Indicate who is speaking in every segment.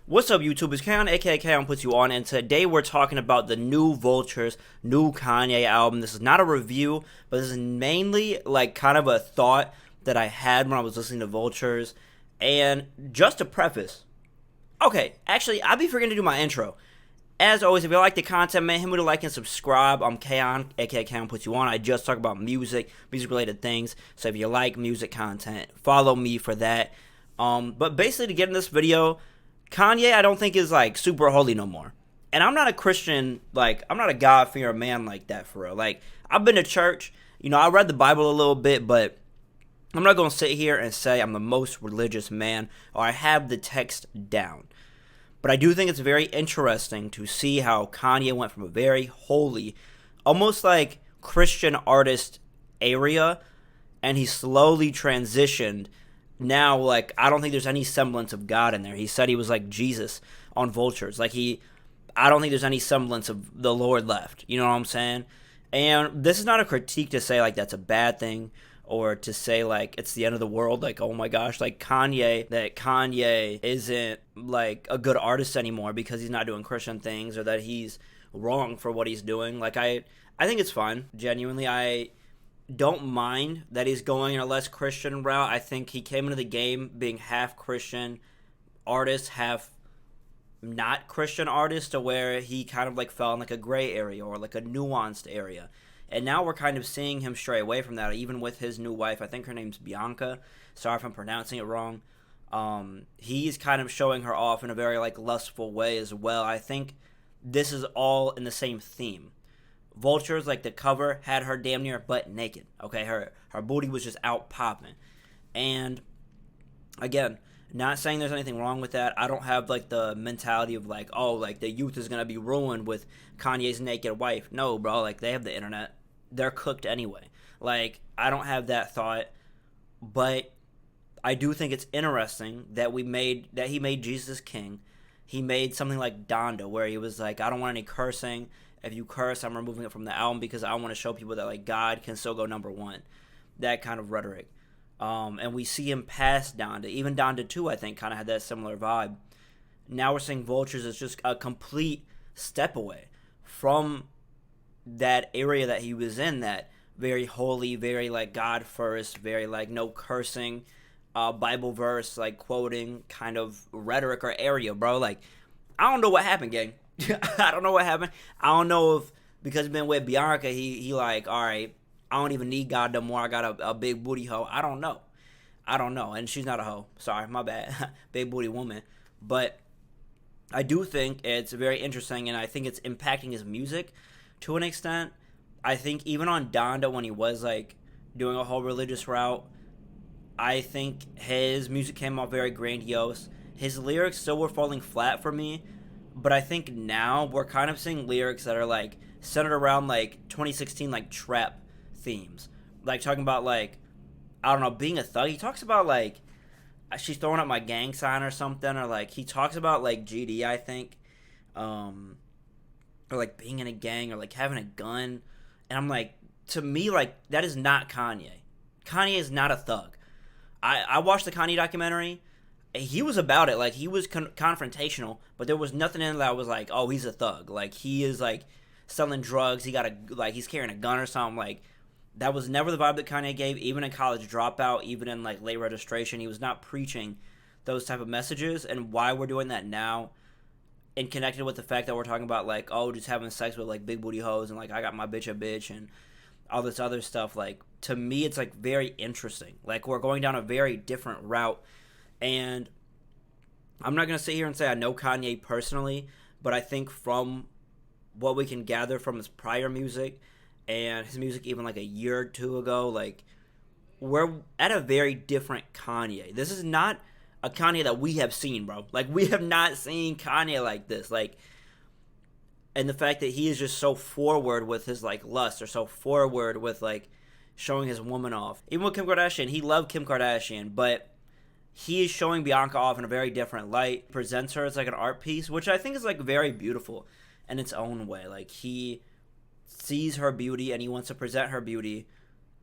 Speaker 1: What's up, YouTube? It's Kanye, aka Kanye Puts You On, and today we're talking about the new Vulture's new Kanye album. This is not a review, but this is mainly like kind of a thought that I had when I was listening to Vultures. And just to preface, okay, actually, I'd be forgetting to do my intro. As always, if you like the content, man, hit me with a like and subscribe. I'm Kayon, aka Kayon Puts You On. I just talk about music-related things. So if you like music content, follow me for that. But basically, to get in this video, Kanye, I don't think is like super holy no more. And I'm not a Christian, like, I'm not a God-fearing man like that for real. Like, I've been to church, I read the Bible a little bit, but I'm not going to sit here and say I'm the most religious man or I have the text down. But I do think it's very interesting to see how Kanye went from a very holy, almost like Christian artist area, and he slowly transitioned. Now, like, I don't think there's any semblance of God in there. He said he was like Jesus on Vultures. I don't think there's any semblance of the Lord left. You know what I'm saying? And this is not a critique to say, like, that's a bad thing or to say, like, it's the end of the world. Like, oh my gosh, like, Kanye isn't, like, a good artist anymore because he's not doing Christian things or that he's wrong for what he's doing. Like, I think it's fine. Genuinely, I don't mind that he's going in a less Christian route. I think he came into the game being half Christian artist, half not Christian artist, to where he kind of like fell in like a gray area or like a nuanced area. And now we're kind of seeing him stray away from that, even with his new wife. I think her name's Bianca. Sorry if I'm pronouncing it wrong. He's kind of showing her off in a very like lustful way as well. I think this is all in the same theme. Vultures, like the cover, had her damn near butt naked. Okay, her booty was just out popping. And again, not saying there's anything wrong with that. I don't have like the mentality of like, oh, like the youth is gonna be ruined with Kanye's naked wife. No, bro, like they have the internet. They're cooked anyway. Like, I don't have that thought, but I do think it's interesting that he made Jesus king. He made something like Donda, where he was like, I don't want any cursing. If you curse, I'm removing it from the album because I want to show people that like God can still go number one. That kind of rhetoric. And we see him past Donda. Even Donda 2, I think, kind of had that similar vibe. Now we're seeing Vultures as just a complete step away from that area that he was in, that very holy, very like God first, very like no cursing, Bible verse, like quoting kind of rhetoric or area, bro. Like, I don't know what happened, gang. I don't know what happened. I don't know if because he's been with Bianca, he like, all right, I don't even need God no more. I got a big booty hoe. I don't know. And she's not a hoe. Sorry, my bad. Big booty woman. But I do think it's very interesting, and I think it's impacting his music to an extent. I think even on Donda, when he was like doing a whole religious route, I think his music came out very grandiose. His lyrics still were falling flat for me. But I think now we're kind of seeing lyrics that are like centered around like 2016 like trap themes. Like talking about like, I don't know, being a thug. He talks about like she's throwing up my gang sign or something, or like he talks about like GD, I think. Or like being in a gang or like having a gun. And I'm like, to me, like that is not Kanye. Kanye is not a thug. I watched the Kanye documentary. He was about it. Like, he was confrontational, but there was nothing in it that was like, oh, he's a thug. Like, he is like selling drugs. He's carrying a gun or something. Like, that was never the vibe that Kanye gave. Even in College Dropout, even in like Late Registration, he was not preaching those type of messages. And why we're doing that now, and connected with the fact that we're talking about like, oh, just having sex with like big booty hoes and like I got my bitch a bitch and all this other stuff. Like, to me, it's like very interesting. Like, we're going down a very different route. And I'm not going to sit here and say I know Kanye personally, but I think from what we can gather from his prior music and his music even like a year or two ago, like, we're at a very different Kanye. This is not a Kanye that we have seen, bro. Like, we have not seen Kanye like this. Like, and the fact that he is just so forward with his like lust, or so forward with like showing his woman off. Even with Kim Kardashian, he loved Kim Kardashian, but he is showing Bianca off in a very different light, presents her as like an art piece, which I think is like very beautiful in its own way. Like, he sees her beauty and he wants to present her beauty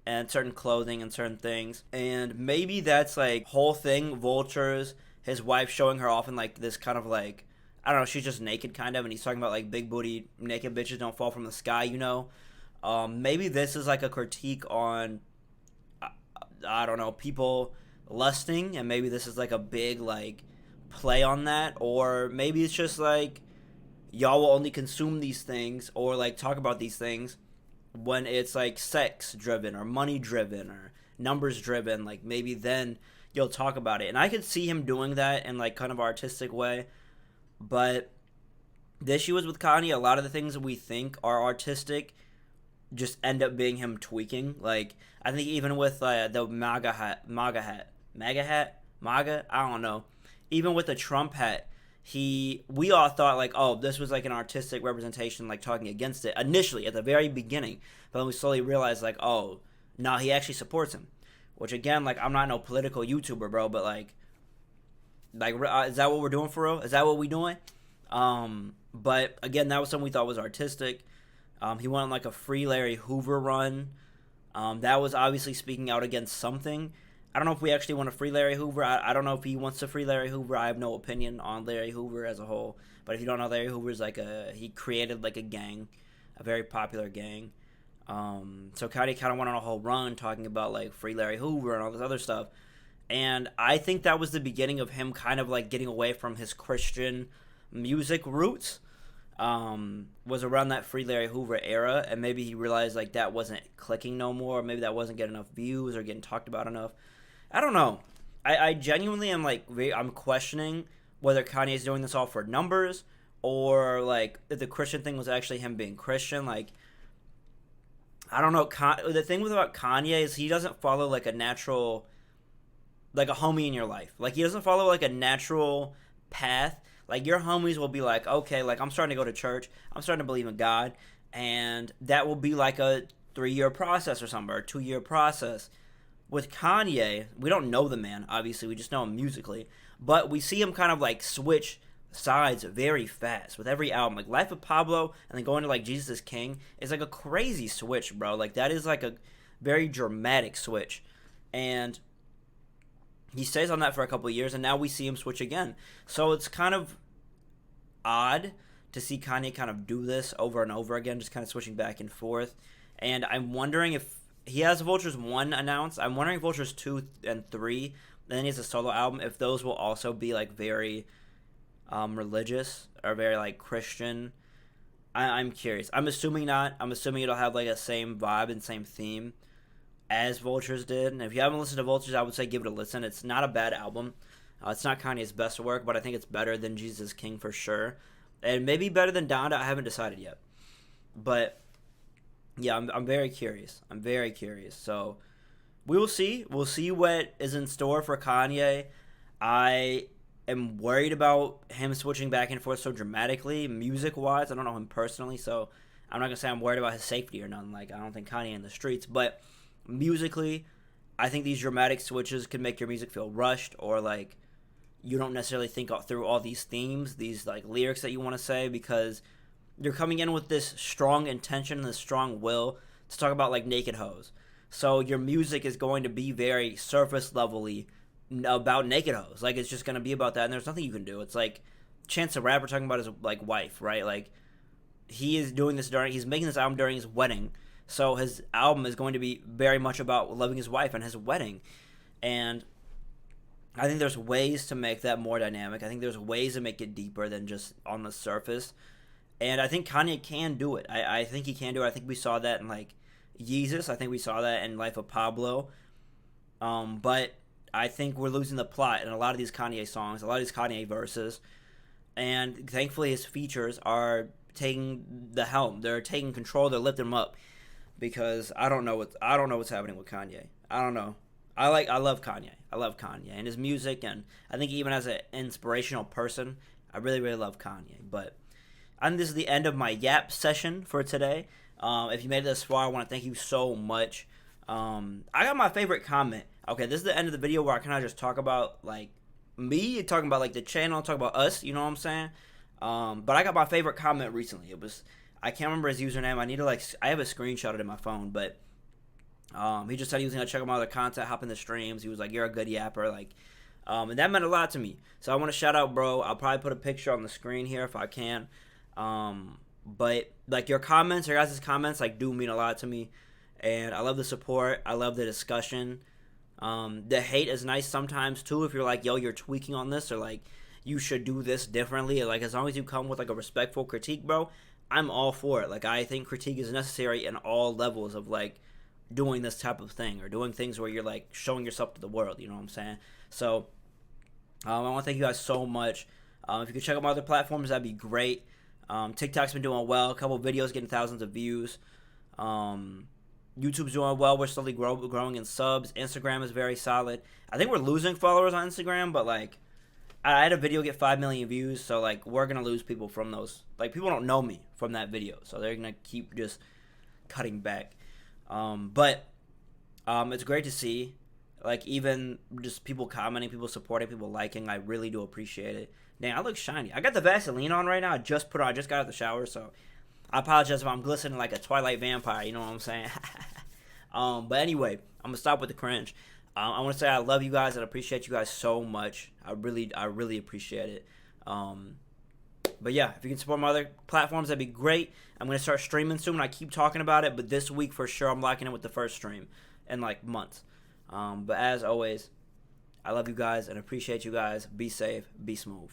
Speaker 1: and certain clothing and certain things. And maybe that's like whole thing, Vultures his wife showing her off in like this kind of like, I don't know, she's just naked kind of, and he's talking about like big booty naked bitches don't fall from the sky, you know. Maybe this is like a critique on, I don't know, people lusting, and maybe this is like a big like play on that, or maybe it's just like y'all will only consume these things or like talk about these things when it's like sex driven or money driven or numbers driven. Like maybe then you'll talk about it, and I could see him doing that in like kind of artistic way. But the issue is with Kanye, a lot of the things that we think are artistic just end up being him tweaking. Like I think even with the MAGA, I don't know. Even with the Trump hat, we all thought like, oh, this was like an artistic representation, like talking against it initially at the very beginning, but then we slowly realized like, oh, no, he actually supports him. Which again, like I'm not no political YouTuber, bro, but like is that what we're doing for real? Is that what we doing? But again, that was something we thought was artistic. He went on like a free Larry Hoover run. That was obviously speaking out against something. I don't know if we actually want to free Larry Hoover. I don't know if he wants to free Larry Hoover. I have no opinion on Larry Hoover as a whole. But if you don't know, Larry Hoover is like he created like a gang, a very popular gang. So Kanye kind of went on a whole run talking about like free Larry Hoover and all this other stuff. And I think that was the beginning of him kind of like getting away from his Christian music roots. Was around that free Larry Hoover era, and maybe he realized like that wasn't clicking no more. Maybe that wasn't getting enough views or getting talked about enough. I don't know. I genuinely am like I'm questioning whether Kanye is doing this all for numbers or like if the Christian thing was actually him being Christian. Like I don't know. The thing about Kanye is he doesn't follow like a natural, like a homie in your life. Like he doesn't follow like a natural path. Like your homies will be like, okay, like I'm starting to go to church. I'm starting to believe in God, and that will be like a 3-year process or something, or a 2-year process. With Kanye, we don't know the man, obviously. We just know him musically. But we see him kind of like switch sides very fast with every album. Like Life of Pablo and then going to like Jesus is King is like a crazy switch, bro. Like that is like a very dramatic switch. And he stays on that for a couple of years, and now we see him switch again. So it's kind of odd to see Kanye kind of do this over and over again, just kind of switching back and forth. And I'm wondering if he has Vultures 1 announced. I'm wondering if Vultures 2 and 3, and then he has a solo album, if those will also be like very religious or very like Christian. I'm curious. I'm assuming not. I'm assuming it'll have like a same vibe and same theme as Vultures did. And if you haven't listened to Vultures, I would say give it a listen. It's not a bad album. It's not Kanye's best work, but I think it's better than Jesus King for sure. And maybe better than Donda. I haven't decided yet. But yeah, I'm very curious. I'm very curious. So we will see. We'll see what is in store for Kanye. I am worried about him switching back and forth so dramatically, music-wise. I don't know him personally, so I'm not going to say I'm worried about his safety or nothing. Like, I don't think Kanye in the streets. But musically, I think these dramatic switches can make your music feel rushed, or like you don't necessarily think through all these themes, these like lyrics that you want to say, because you're coming in with this strong intention and this strong will to talk about like naked hoes. So your music is going to be very surface levelly about naked hoes. Like it's just going to be about that, and there's nothing you can do. It's like Chance the Rapper talking about his like wife, right? Like he is doing this he's making this album during his wedding. So his album is going to be very much about loving his wife and his wedding. And I think there's ways to make that more dynamic. I think there's ways to make it deeper than just on the surface. And I think Kanye can do it. I think he can do it. I think we saw that in like Yeezus. I think we saw that in Life of Pablo. But I think we're losing the plot in a lot of these Kanye songs, a lot of these Kanye verses. And thankfully his features are taking the helm. They're taking control. They're lifting him up. Because I don't know what's happening with Kanye. I don't know. I love Kanye. I love Kanye and his music, and I think even as an inspirational person, I really, really love Kanye. But this is the end of my Yap session for today. If you made it this far, I want to thank you so much. I got my favorite comment. Okay, this is the end of the video where I kind of just talk about like me, talking about like the channel, talk about us. You know what I'm saying? But I got my favorite comment recently. It was, I can't remember his username. I have a screenshot in my phone, but he just said he was going to check out my other content, hop in the streams. He was like, you're a good yapper. Like, And that meant a lot to me. So I want to shout out, bro. I'll probably put a picture on the screen here if I can. But like your comments, your guys' comments, like do mean a lot to me, and I love the support. I love the discussion. The hate is nice sometimes too. If you're like, yo, you're tweaking on this, or like you should do this differently. Like as long as you come with like a respectful critique, bro, I'm all for it. Like I think critique is necessary in all levels of like doing this type of thing or doing things where you're like showing yourself to the world. You know what I'm saying? So I want to thank you guys so much. If you could check out my other platforms, that'd be great. TikTok's been doing well. A couple videos getting thousands of views. YouTube's doing well. We're slowly growing in subs. Instagram is very solid. I think we're losing followers on Instagram, but like I had a video get 5 million views, so like we're gonna lose people from those. Like people don't know me from that video, so they're gonna keep just cutting back. But it's great to see. Like even just people commenting, people supporting, people liking. I really do appreciate it. Dang, I look shiny. I got the Vaseline on right now. I just got out of the shower, so I apologize if I'm glistening like a Twilight vampire. You know what I'm saying? But anyway, I'm gonna stop with the cringe. I want to say I love you guys and appreciate you guys so much. I really appreciate it. But yeah, if you can support my other platforms, that'd be great. I'm gonna start streaming soon. I keep talking about it, but this week for sure, I'm locking in with the first stream in like months. But as always, I love you guys and appreciate you guys. Be safe, be smooth.